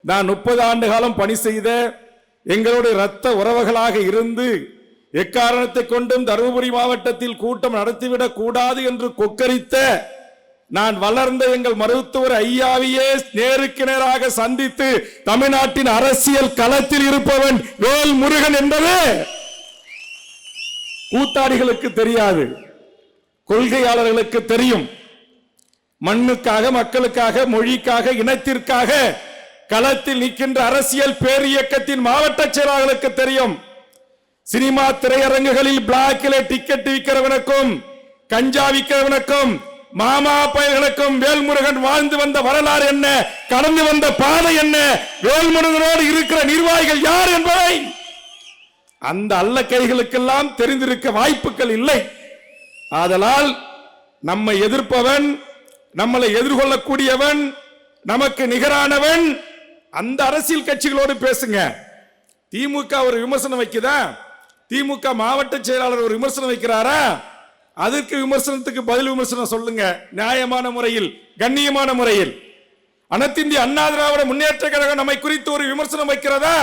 நான் 30 ஆண்டு காலம் பணி செய்த எங்களுடைய இரத்த உறவுகளாக இருந்து எக்காரணத்தை கொண்டும் தருமபுரி மாவட்டத்தில் கூட்டம் நடத்திவிடக் கூடாது என்று கொக்கரித்த நான் வளர்ந்த எங்கள் மருத்துவர் ஐயாவையே நேருக்கு நேராக சந்தித்து தமிழ்நாட்டின் அரசியல் களத்தில் இருப்பவன் வேல் முருகன் என்பது கூத்தாடிகளுக்கு தெரியாது, கொள்கையாளர்களுக்கு தெரியும். மண்ணுக்காக, மக்களுக்காக, மொழிக்காக, இனத்திற்காக களத்தில் நிற்கின்ற அரசியல் பேரியக்கத்தின் மாவட்ட செயலாளர்களுக்கு தெரியும். சினிமா திரையரங்குகளில் பிளாக்கில் டிக்கெட் விற்கிறவனுக்கும் கஞ்சா விற்கிறவனுக்கும் மாமா பயல்களுக்கும் வேல்முருகன் வாழ்ந்து வந்த வரலாறு என்ன, கடந்து வந்த பாதை என்ன, வேல்முருகனோடு இருக்கிற நிர்வாகிகள் யார் என்பதை அந்த அல்ல கைகளுக்கெல்லாம் தெரிந்திருக்க வாய்ப்புகள் இல்லை. ஆதலால் நம்மை எதிர்ப்பவன், நம்மளை எதிர்கொள்ளக்கூடியவன், நமக்கு நிகரானவன் அந்த அரசியல் கட்சிகளோடு பேசுங்க. திமுக ஒரு விமர்சனம் வைக்குதா, திமுக மாவட்ட செயலாளர் ஒரு விமர்சனம் வைக்கிறாரா, அதற்கு விமர்சனத்துக்கு பதில் விமர்சனம் சொல்லுங்க. நியாயமான முறையில், கண்ணியமான முறையில். அனைத்து இந்திய அண்ணா திராவிட முன்னேற்ற கழகம் நம்மை குறித்து ஒரு விமர்சனம் வைக்கிறதா,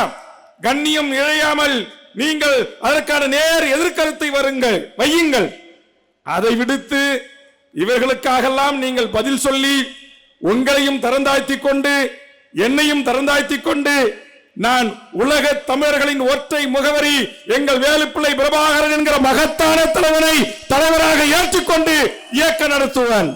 கண்ணியம் இழையாமல் நீங்கள் அதற்கான நேர் எதிர்கருத்தை வையுங்கள். அதை விடுத்து இவர்களுக்காகலாம் நீங்கள் பதில் சொல்லி உங்களையும் தரந்தாழ்த்தி கொண்டு என்னையும் தரந்தாழ்த்தி கொண்டு நான் உலக தமிழர்களின் ஒற்றை முகவரி எங்கள் வேலுப்பிள்ளை பிரபாகரன் என்கிற மகத்தான தலைவரை தலைவராக ஏற்றுக்கொண்டு இயக்கம் நடத்துவேன்.